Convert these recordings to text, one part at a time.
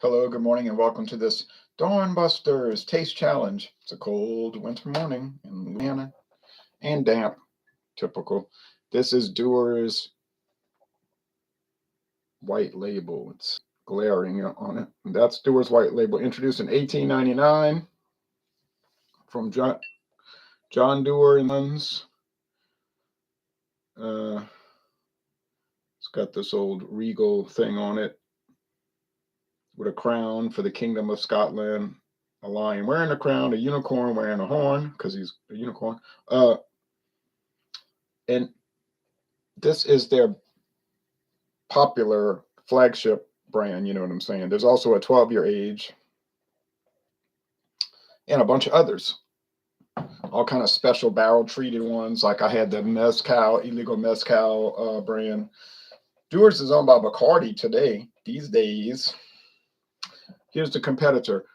Hello, good morning, and welcome to this Dawn Busters Taste Challenge. It's a cold winter morning in Louisiana and damp, typical. This is Dewar's white label. It's glaring on it. That's Dewar's white label, introduced in 1899 from John Dewar and Sons. It's got this old regal thing on it with a crown for the Kingdom of Scotland, a lion wearing a crown, a unicorn wearing a horn because he's a unicorn. And this is their popular flagship brand, you know what I'm saying? There's also a 12-year age and a bunch of others. All kind of special barrel treated ones. Like I had the mezcal, illegal mezcal brand. Dewar's is owned by Bacardi these days. Here's the competitor,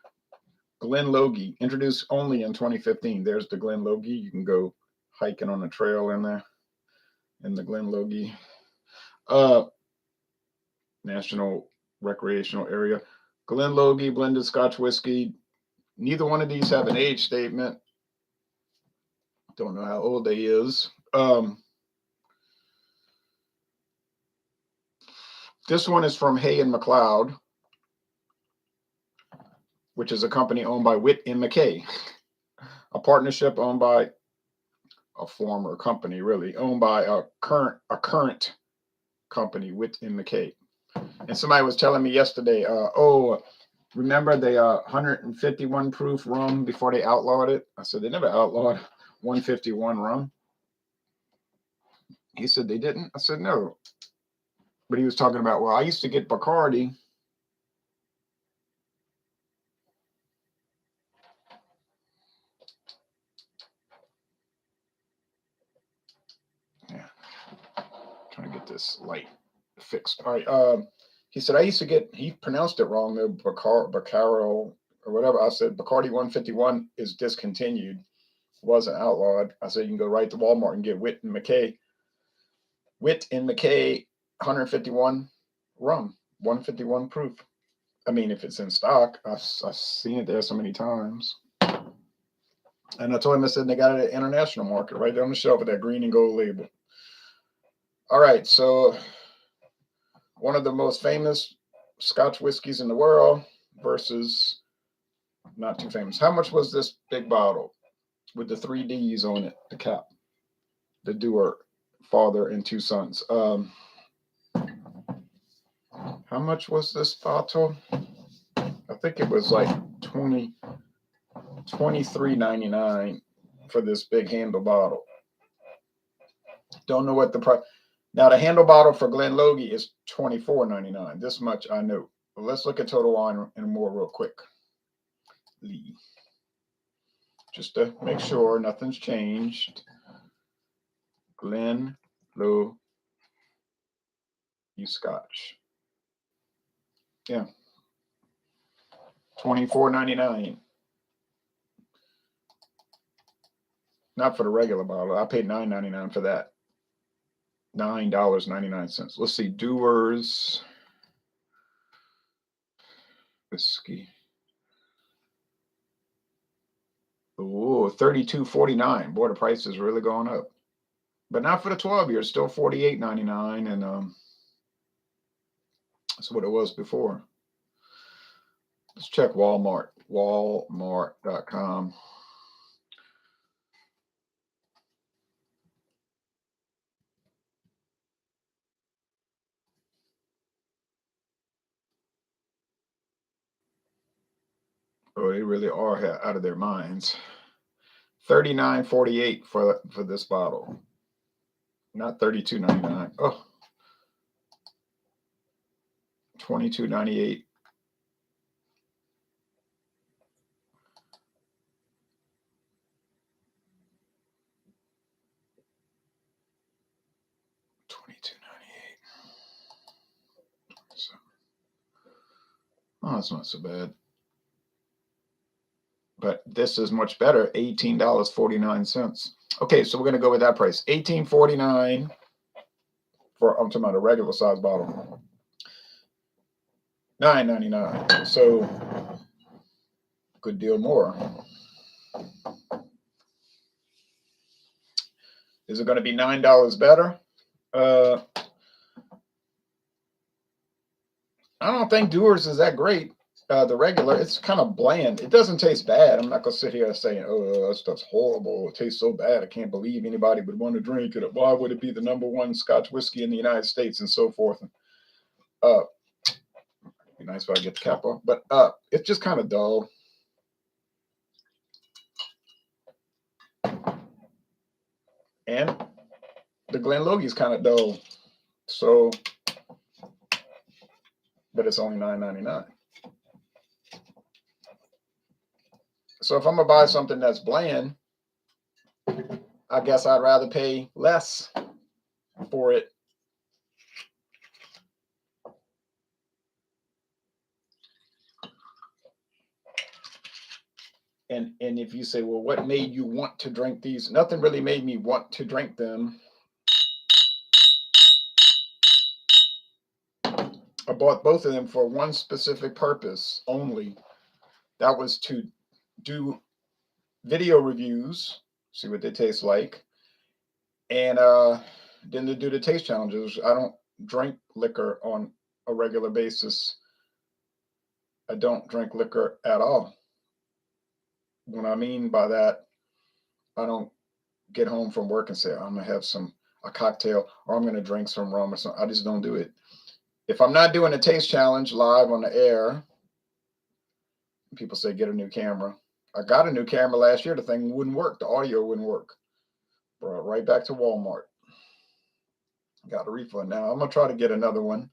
Glen Logie, introduced only in 2015. There's the Glen Logie. You can go hiking on the trail in there, in the Glen Logie National Recreational Area. Glen Logie blended Scotch whiskey. Neither one of these have an age statement. Don't know how old they is. This one is from Hay and McLeod, which is a company owned by Witt and McKay, a partnership owned by a former company, really owned by a current company, Witt and McKay. And somebody was telling me yesterday, remember the 151 proof rum before they outlawed it? I said, they never outlawed 151 rum. He said, they didn't? I said, no. But he was talking about, well, I used to get Bacardi. Yeah. Trying to get this light fixed. All right. He said, I used to get, he pronounced it wrong, though, Bacaro or whatever. I said, Bacardi 151 is discontinued. Wasn't outlawed. I said, you can go right to Walmart and get Witt and McKay. Witt and McKay 151 rum, 151 proof. I mean, if it's in stock, I've seen it there so many times. And I told him, I said, they got it at international market right there on the shelf with that green and gold label. All right, so one of the most famous Scotch whiskeys in the world versus not too famous. How much was this big bottle with the 3 Ds on it, the cap? The Dewar, father and 2 sons. How much was this bottle? I think it was like $23.99 for this big handle bottle. Don't know what the price. Now the handle bottle for Glen Logie is $24.99. This much I know. But let's look at Total Wine and more real quick. Just to make sure nothing's changed. Glen Logie Scotch. Yeah. $24.99. Not for the regular bottle. I paid $9.99 for that. $9.99. Let's see. Dewar's whiskey. Oh, $32.49. Boy, the price is really going up. But not for the 12 years. Still $48.99, and that's what it was before. Let's check Walmart. Walmart.com. Oh, they really are out of their minds. $39.48 for this bottle. Not $32.99. Oh. $22.98. Oh, that's not so bad. But this is much better, $18.49. Okay, so we're going to go with that price. $18.49 for, I'm talking about a regular size bottle. $9.99. So good deal more. Is it going to be $9 better? I don't think Dewar's is that great. The regular, it's kind of bland. It doesn't taste bad. I'm not gonna sit here saying, "Oh, that stuff's horrible. It tastes so bad. I can't believe anybody would want to drink it. Why would it be the #1 Scotch whiskey in the United States and so forth?" Uh, be nice if I get the cap off, but it's just kind of dull. And the Glen Logie is kind of dull. So, but it's only $9.99. So if I'm gonna buy something that's bland, I guess I'd rather pay less for it. And if you say, well, what made you want to drink these? Nothing really made me want to drink them. I bought both of them for one specific purpose only. That was to do video reviews, see what they taste like, and then to do the taste challenges. I don't drink liquor on a regular basis. I don't drink liquor at all. What I mean by that, I don't get home from work and say, I'm gonna have a cocktail or I'm gonna drink some rum or something. I just don't do it. If I'm not doing a taste challenge live on the air, people say get a new camera. I got a new camera last year. The thing wouldn't work. The audio wouldn't work. Brought it right back to Walmart. Got a refund. Now I'm gonna try to get another one.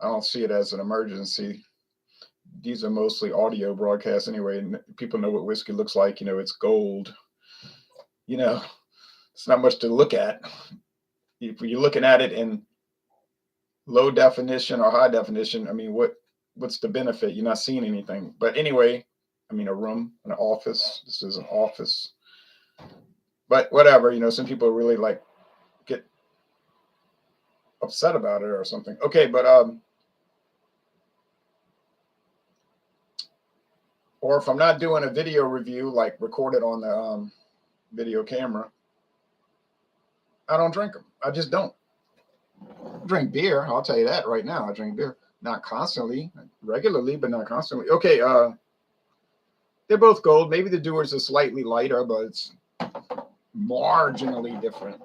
I don't see it as an emergency. These are mostly audio broadcasts anyway. And people know what whiskey looks like. You know, it's gold. You know, it's not much to look at. If you're looking at it in low definition or high definition, I mean, what's the benefit? You're not seeing anything. But anyway, I mean, a room, an office. This is an office. But whatever, you know, some people really like get upset about it or something. Okay, but or if I'm not doing a video review, like recorded on the video camera, I don't drink them. I just don't. I drink beer. I'll tell you that right now. I drink beer, not constantly, regularly, but not constantly. Okay, they're both gold. Maybe the Dewar's is slightly lighter, but it's marginally different.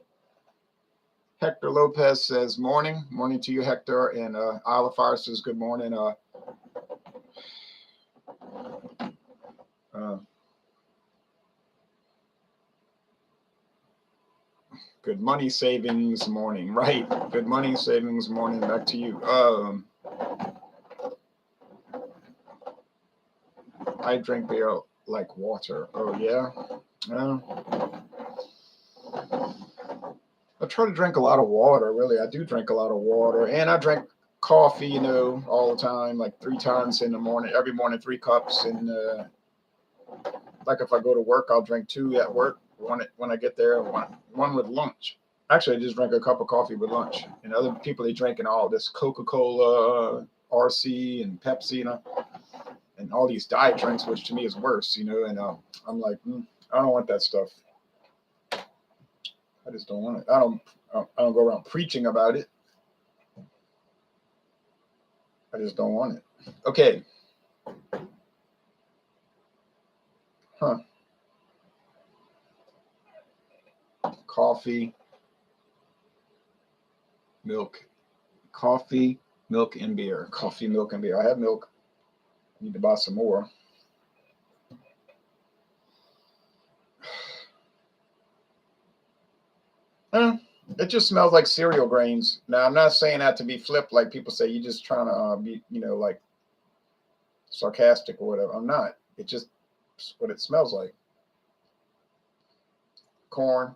Hector Lopez says, morning. Morning to you, Hector. And Isle of Fire says, good morning. Good money savings morning. Right. Good money savings morning. Back to you. I drink beer like water. Oh, yeah? I try to drink a lot of water, really. I do drink a lot of water. And I drink coffee, you know, all the time, like 3 times in the morning, every morning, 3 cups. And like if I go to work, I'll drink 2 at work, one when I get there, one with lunch. Actually, I just drink a cup of coffee with lunch. And other people, they drinking all this Coca-Cola, RC, and Pepsi, you know, and all these diet drinks, which to me is worse, you know. And I'm like, I don't want that stuff. I just don't want it. I don't go around preaching about it. I just don't want it. Okay. Huh. Coffee, milk. Coffee, milk, and beer. Coffee, milk, and beer. I have milk. I need to buy some more. It just smells like cereal grains. Now, I'm not saying that to be flipped, like people say. You're just trying to be, you know, like sarcastic or whatever. I'm not. It just what it smells like. Corn,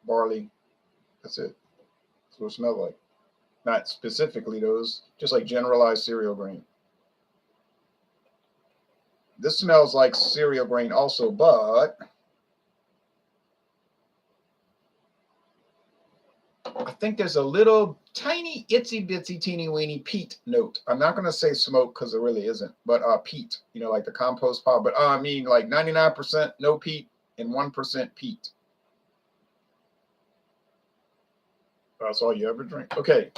barley. That's it. That's what it smells like. Not specifically those, just like generalized cereal grain. This smells like cereal grain also, but I think there's a little tiny itsy bitsy teeny weeny peat note. I'm not going to say smoke because there really isn't, but peat, like the compost pile. But I mean, like 99% no peat and 1% peat. That's all you ever drink. Okay.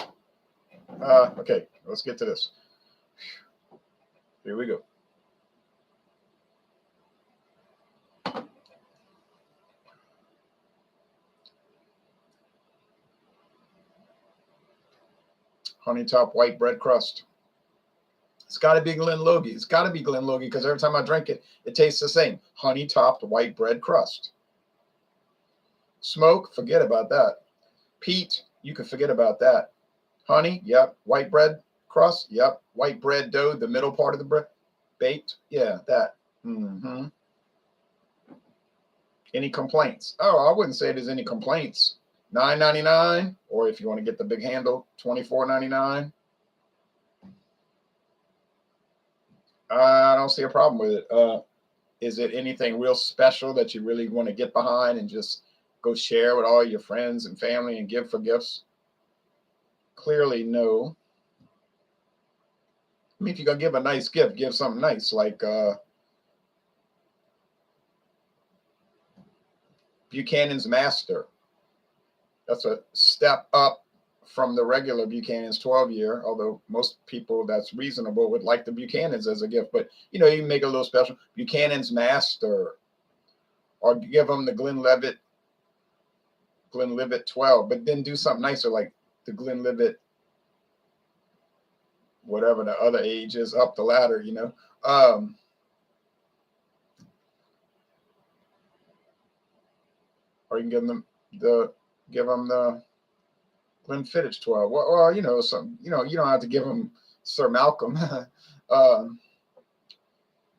Okay, let's get to this. Here we go. Honey top white bread crust. It's got to be Glen Logie. It's got to be Glen Logie because every time I drink it, it tastes the same. Honey topped white bread crust. Smoke, forget about that. Peat, you can forget about that. Honey, yep. White bread crust, yep. White bread dough, the middle part of the bread. Baked, yeah, that. Mm-hmm. Any complaints? Oh, I wouldn't say there's any complaints. $9.99, or if you want to get the big handle, $24.99. I don't see a problem with it. Is it anything real special that you really want to get behind and just go share with all your friends and family and give for gifts? Clearly, no. I mean, if you're going to give a nice gift, give something nice, like Buchanan's Master. That's a step up from the regular Buchanan's 12-year, although most people that's reasonable would like the Buchanan's as a gift. But, you can make it a little special. Buchanan's Master, or give them the Glenlivet 12, but then do something nicer like the Glenlivet, whatever the other age is up the ladder, or you can give them the Glenfiddich 12. Well, some, you don't have to give them Sir Malcolm.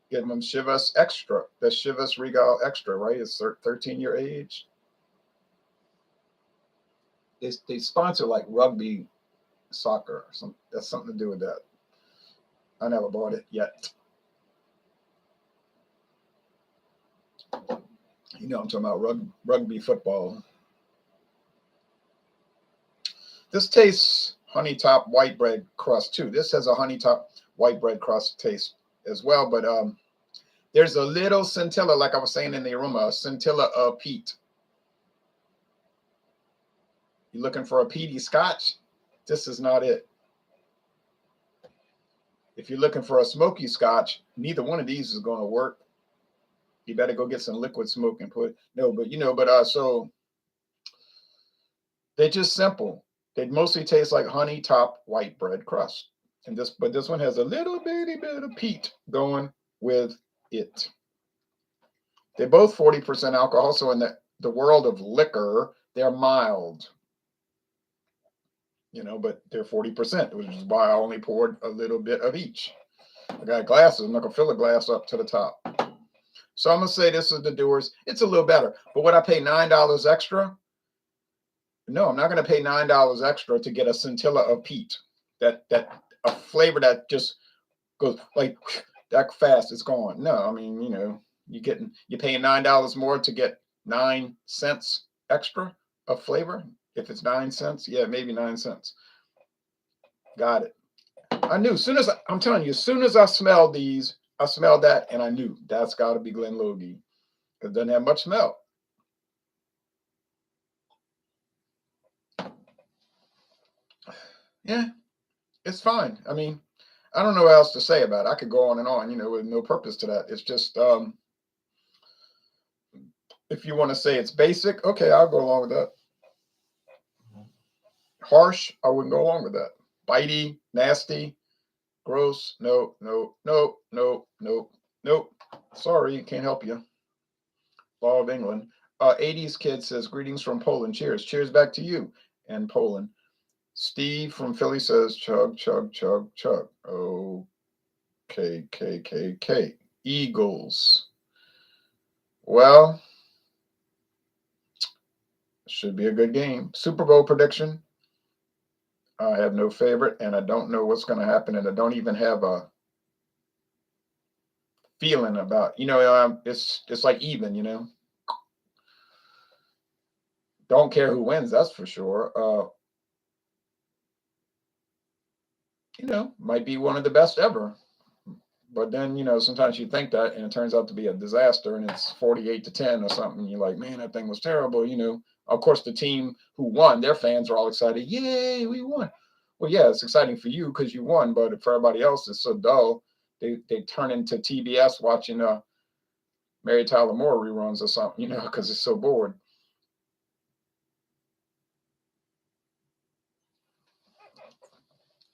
Give them Chivas Extra, the Chivas Regal Extra, right? It's 13-year age. They sponsor like rugby, soccer, or something. That's something to do with that. I never bought it yet. I'm talking about rugby football. This tastes honey top white bread crust too. This has a honey top white bread crust taste as well, but there's a little scintilla, like I was saying in the aroma, a scintilla of peat. You looking for a peaty Scotch? This is not it. If you're looking for a smoky Scotch, neither one of these is going to work. You better go get some liquid smoke and put so they're just simple. They mostly taste like honey top white bread crust. But this one has a little bitty bit of peat going with it. They're both 40% alcohol, so in the world of liquor, they're mild. But they're 40%, which is why I only poured a little bit of each. I got glasses. I'm not gonna fill a glass up to the top. So I'm gonna say this is the Dewar's. It's a little better, but would I pay $9 extra? No, I'm not gonna pay $9 extra to get a scintilla of peat. That a flavor that just goes like that fast. It's gone. No, I mean you're paying $9 more to get 9 cents extra of flavor. If it's 9 cents, yeah, maybe 9 cents. Got it. I knew I'm telling you, as soon as I smelled these, I smelled that and I knew that's got to be Glen Logie. It doesn't have much smell. Yeah, it's fine. I mean, I don't know what else to say about it. I could go on and on, with no purpose to that. It's just, if you want to say it's basic, okay, I'll go along with that. Harsh, I wouldn't go along with that. Bitey, nasty, gross. No. Sorry, can't help you. Law of England. 80s kid says, greetings from Poland. Cheers. Cheers back to you and Poland. Steve from Philly says, chug, chug, chug, chug. Okay, K. Eagles. Well, should be a good game. Super Bowl prediction. I have no favorite, and I don't know what's going to happen, and I don't even have a feeling about, it's like even, Don't care who wins, that's for sure. Might be one of the best ever. But then, sometimes you think that and it turns out to be a disaster and it's 48-10 or something. You're like, man, that thing was terrible. Of course, the team who won, their fans are all excited. Yay, we won. Well, yeah, it's exciting for you because you won. But for everybody else, it's so dull. They turn into TBS watching Mary Tyler Moore reruns or something, because it's so bored.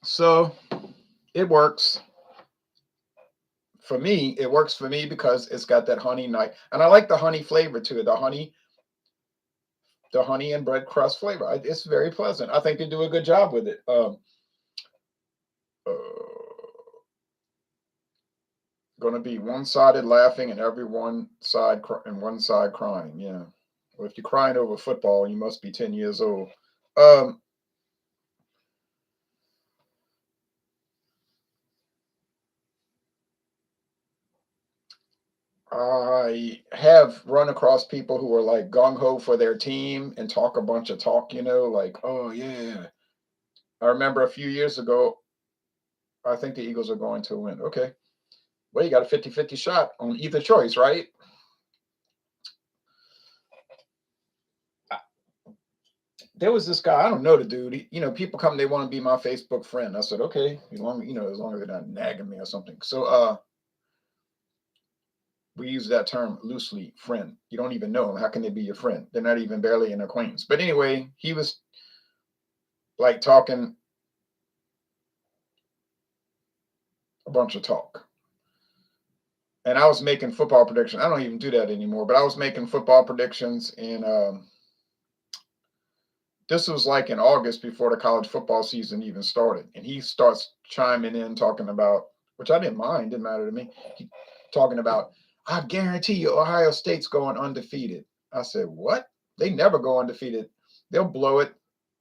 So it works. For me, it works for me because it's got that honey night. And I like the honey flavor to it. The honey and bread crust flavor. It's very pleasant. I think they do a good job with it. Uh, going to be one-sided laughing and one side crying. Yeah. Well, if you're crying over football, you must be 10 years old. I have run across people who are like gung ho for their team and talk a bunch of talk, like, oh, yeah. I remember a few years ago, I think the Eagles are going to win. Okay. Well, you got a 50-50 shot on either choice, right? There was this guy, I don't know the dude. People come, they want to be my Facebook friend. I said, okay, as long as they're not nagging me or something. So we use that term loosely, friend. You don't even know them. How can they be your friend? They're not even barely an acquaintance. But anyway, he was like talking a bunch of talk. And I was making football predictions. I don't even do that anymore, but I was making football predictions. And this was like in August before the college football season even started. And he starts chiming in, talking about, which I didn't mind, didn't matter to me. Talking about, I guarantee you Ohio State's going undefeated. I said, what? They never go undefeated. They'll blow it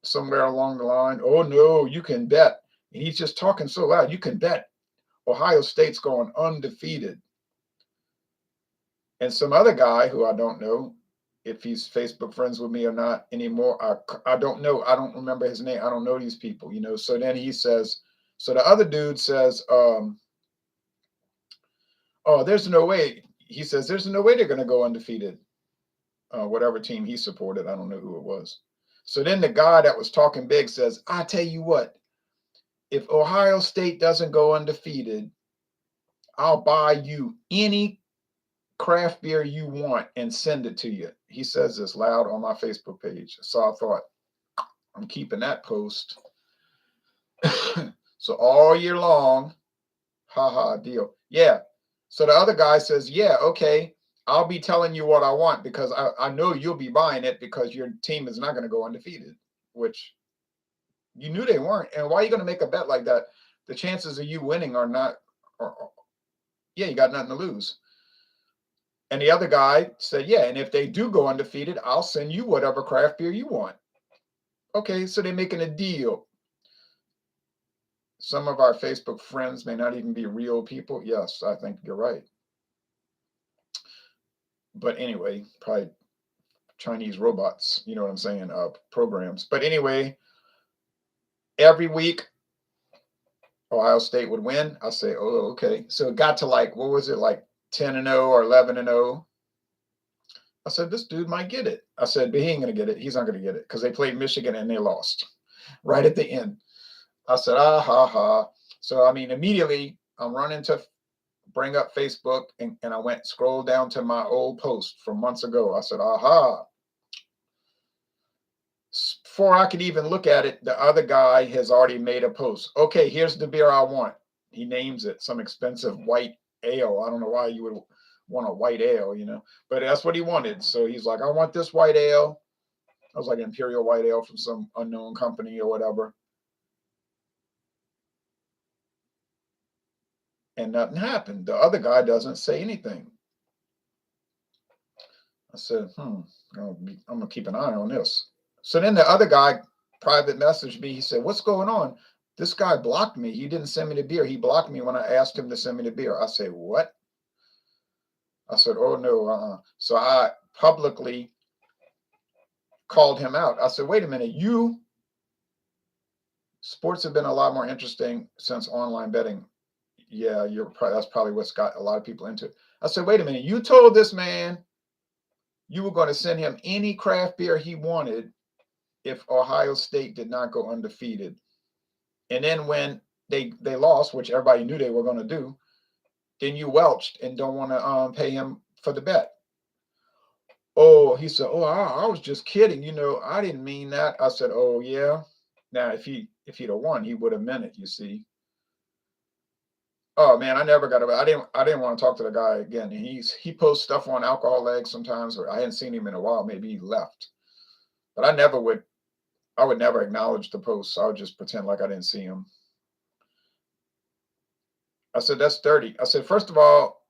somewhere along the line. Oh, no, you can bet. And he's just talking so loud. You can bet Ohio State's going undefeated. And some other guy who I don't know if he's Facebook friends with me or not anymore. I don't know. I don't remember his name. I don't know these people, So then he says, so the other dude says, oh, there's no way. He says, there's no way they're going to go undefeated. Whatever team he supported. I don't know who it was. So then the guy that was talking big says, I tell you what, if Ohio State doesn't go undefeated, I'll buy you any craft beer you want and send it to you. He says this loud on my Facebook page. So I thought, I'm keeping that post. So all year long, deal. Yeah. So the other guy says, yeah, okay, I'll be telling you what I want because I know you'll be buying it because your team is not going to go undefeated, which you knew they weren't. And why are you going to make a bet like that? The chances of you winning are not, yeah, you got nothing to lose. And the other guy said, yeah, and if they do go undefeated, I'll send you whatever craft beer you want. Okay, so they're making a deal. Some of our Facebook friends may not even be real people. Yes, I think you're right. But anyway, probably Chinese robots, you know what I'm saying, programs. But anyway, every week, Ohio State would win. I say, oh, okay. So it got to like, what was it, like 10-0 or 11-0? I said, this dude might get it. I said, but he ain't going to get it. He's not going to get it because they played Michigan and they lost right at the end. I said, So, I mean, immediately I'm running to bring up Facebook and I went scroll down to my old post from months ago. I said, Before I could even look at it, the other guy has already made a post. Okay, here's the beer I want. He names it some expensive white ale. I don't know why you would want a white ale, but that's what he wanted. So he's like, I want this white ale. I was like Imperial white ale from some unknown company or whatever. And nothing happened. The other guy doesn't say anything. I said, I'm going to keep an eye on this. So then the other guy private messaged me. He said, what's going on? This guy blocked me. He didn't send me the beer. He blocked me when I asked him to send me the beer. I said, what? I said, oh, no. So I publicly called him out. I said, wait a minute, sports have been a lot more interesting since online betting. Yeah, that's probably what's got a lot of people into it. I said, wait a minute, you told this man you were going to send him any craft beer he wanted if Ohio State did not go undefeated. And then when they lost, which everybody knew they were going to do, then you welched and don't want to pay him for the bet. Oh, he said, oh, I was just kidding. I didn't mean that. I said, oh, yeah. Now, if he'd have won, he would have meant it, you see. Oh man, I never got about. I didn't want to talk to the guy again. He posts stuff on Alcohol Legs sometimes, or I hadn't seen him in a while. Maybe he left, but I would never acknowledge the posts. I would just pretend like I didn't see him. I said, that's dirty. I said, first of all,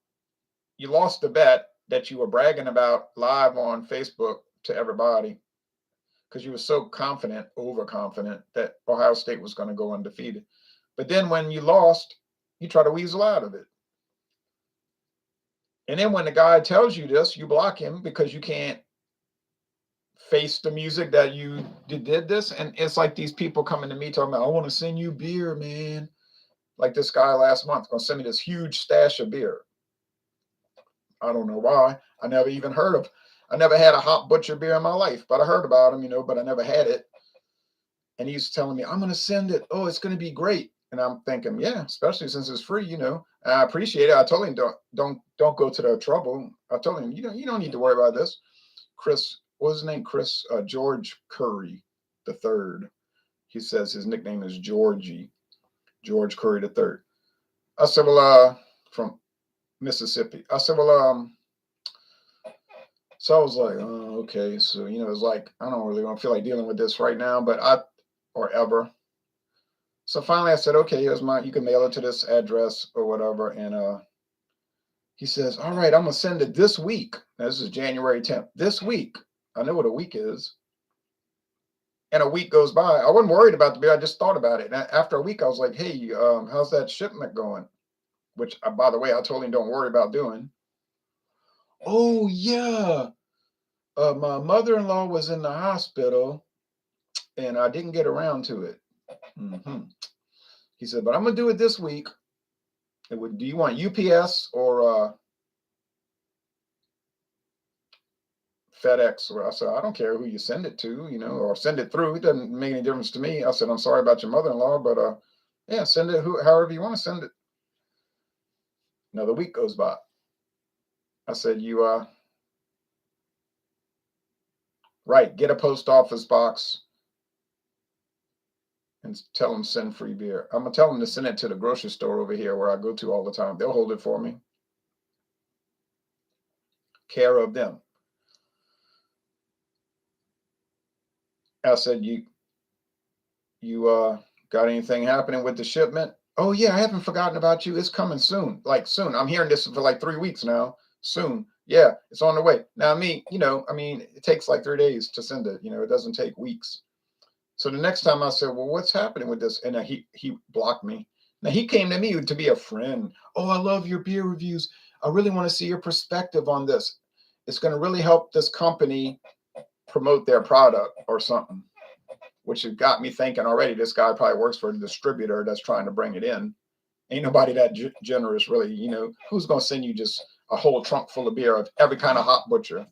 you lost the bet that you were bragging about live on Facebook to everybody because you were so confident, overconfident that Ohio State was going to go undefeated. But then when you lost, you try to weasel out of it. And then when the guy tells you this, you block him because you can't face the music that you did this. And it's like these people coming to me talking about, I want to send you beer, man. Like this guy last month going to send me this huge stash of beer. I don't know why. I never had a hop butcher beer in my life, but I heard about him, but I never had it. And he's telling me, I'm going to send it. Oh, it's going to be great. And I'm thinking, yeah, especially since it's free, and I appreciate it. I told him, don't go to the trouble. I told him, you don't need to worry about this. Chris, what was his name? George Curry the third. He says his nickname is Georgie, George Curry the third. I said, well, from Mississippi. I said, well, so I was like, oh, okay. So, it's like, I don't really want to feel like dealing with this right now, or ever. So finally I said, okay, you can mail it to this address or whatever. And he says, all right, I'm going to send it this week. Now, this is January 10th. This week. I know what a week is. And a week goes by. I wasn't worried about the beer. I just thought about it. And after a week, I was like, hey, how's that shipment going? Which, by the way, I told him don't worry about doing. Oh, yeah. My mother-in-law was in the hospital and I didn't get around to it. Mm-hmm. He said, but I'm going to do it this week. Do you want UPS or FedEx? Or I said, I don't care who you send it to, or send it through. It doesn't make any difference to me. I said, I'm sorry about your mother-in-law, but yeah, send it however you want to send it. Another week goes by. I said, right, get a post office box and tell them send free beer. I'm going to tell them to send it to the grocery store over here where I go to all the time. They'll hold it for me. Care of them. I said, you got anything happening with the shipment? Oh yeah, I haven't forgotten about you. It's coming soon. Like soon. I'm hearing this for like 3 weeks now. Soon. Yeah, it's on the way. Now it takes like 3 days to send it. It doesn't take weeks. So the next time I said, well, what's happening with this? And he blocked me. Now he came to me to be a friend. Oh, I love your beer reviews. I really want to see your perspective on this. It's going to really help this company promote their product or something, which has got me thinking already. This guy probably works for a distributor that's trying to bring it in. Ain't nobody that generous, really. Who's going to send you just a whole trunk full of beer of every kind of hop butcher?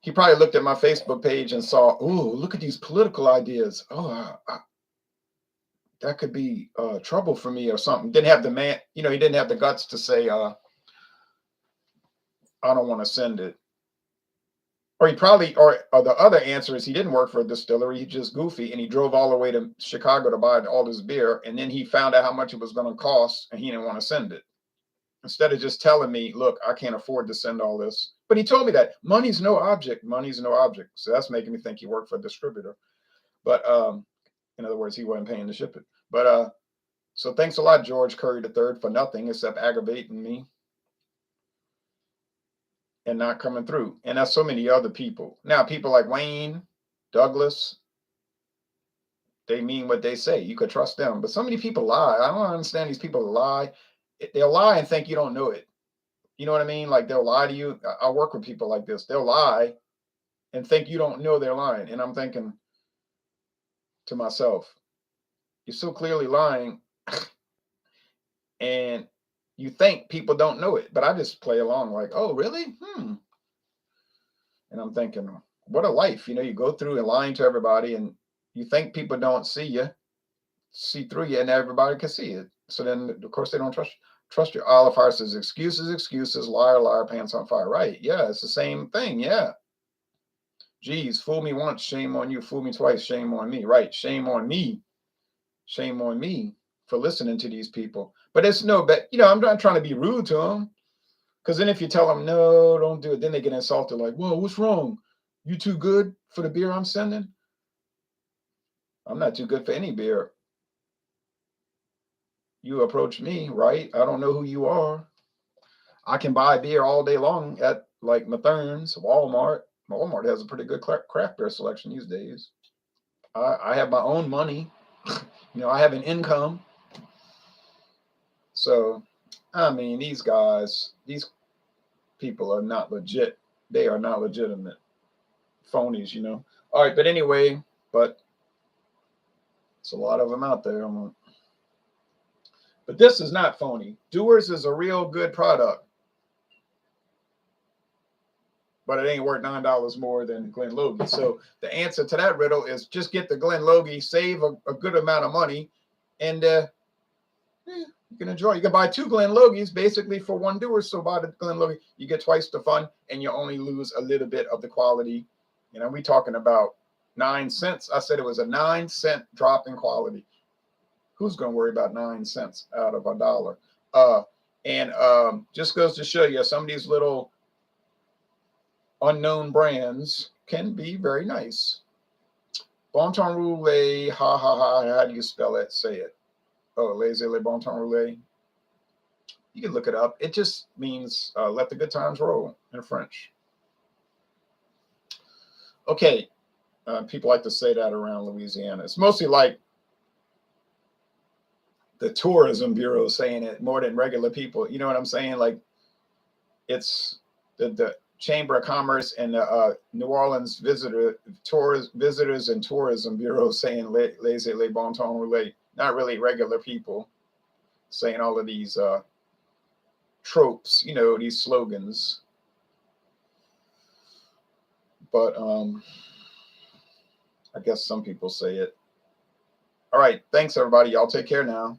He probably looked at my Facebook page and saw, oh, look at these political ideas. Oh, that could be trouble for me or something. Didn't have the man, he didn't have the guts to say, I don't want to send it. Or he probably, or the other answer is he didn't work for a distillery. He's just goofy, and he drove all the way to Chicago to buy all this beer. And then he found out how much it was going to cost, and he didn't want to send it. Instead of just telling me, look, I can't afford to send all this. But he told me that money's no object. Money's no object. So that's making me think he worked for a distributor. But in other words, he wasn't paying to ship it. But so thanks a lot, George Curry III, for nothing except aggravating me and not coming through. And that's so many other people. Now, people like Wayne, Douglas, they mean what they say. You could trust them. But so many people lie. I don't understand these people that lie. They'll lie and think you don't know it. You know what I mean? Like they'll lie to you. I work with people like this. They'll lie and think you don't know they're lying. And I'm thinking to myself, you're so clearly lying, and you think people don't know it. But I just play along like, oh, really? And I'm thinking, what a life. You go through and lying to everybody, and you think people don't see through you, and everybody can see it. So then, of course, they don't trust you. Olive Fire says, excuses, excuses, liar, liar, pants on fire. Right. Yeah, it's the same thing. Yeah. Geez, fool me once, shame on you. Fool me twice, shame on me. Right. Shame on me. Shame on me for listening to these people. But it's no, but I'm not trying to be rude to them. Because then if you tell them, no, don't do it, then they get insulted like, whoa, what's wrong? You too good for the beer I'm sending? I'm not too good for any beer. You approach me, right? I don't know who you are. I can buy beer all day long at like Mathern's, Walmart. Walmart has a pretty good craft beer selection these days. I have my own money. I have an income. So, I mean, these people are not legit. They are not legitimate. Phonies. All right, but anyway, but it's a lot of them out there. But this is not phony. Dewar's is a real good product. But it ain't worth $9 more than Glen Logie. So the answer to that riddle is just get the Glen Logie, save a good amount of money, and you can enjoy. You can buy 2 Glen Logies basically for 1 Dewar. So buy the Glen Logie, you get twice the fun, and you only lose a little bit of the quality. We talking about 9 cents. I said it was a 9-cent drop in quality. Who's going to worry about 9 cents out of $1? And just goes to show you some of these little unknown brands can be very nice. Bon Temps Roulé, ha ha ha. How do you spell it? Say it. Oh, laissez les bon temps roulé. You can look it up. It just means let the good times roll in French. Okay, people like to say that around Louisiana. It's mostly like the tourism bureau saying it more than regular people. You know what I'm saying? Like it's the Chamber of Commerce and the New Orleans visitors and tourism bureau saying laissez les bon temps roulé. Not really regular people saying all of these tropes, these slogans. But I guess some people say it. All right. Thanks, everybody. Y'all take care now.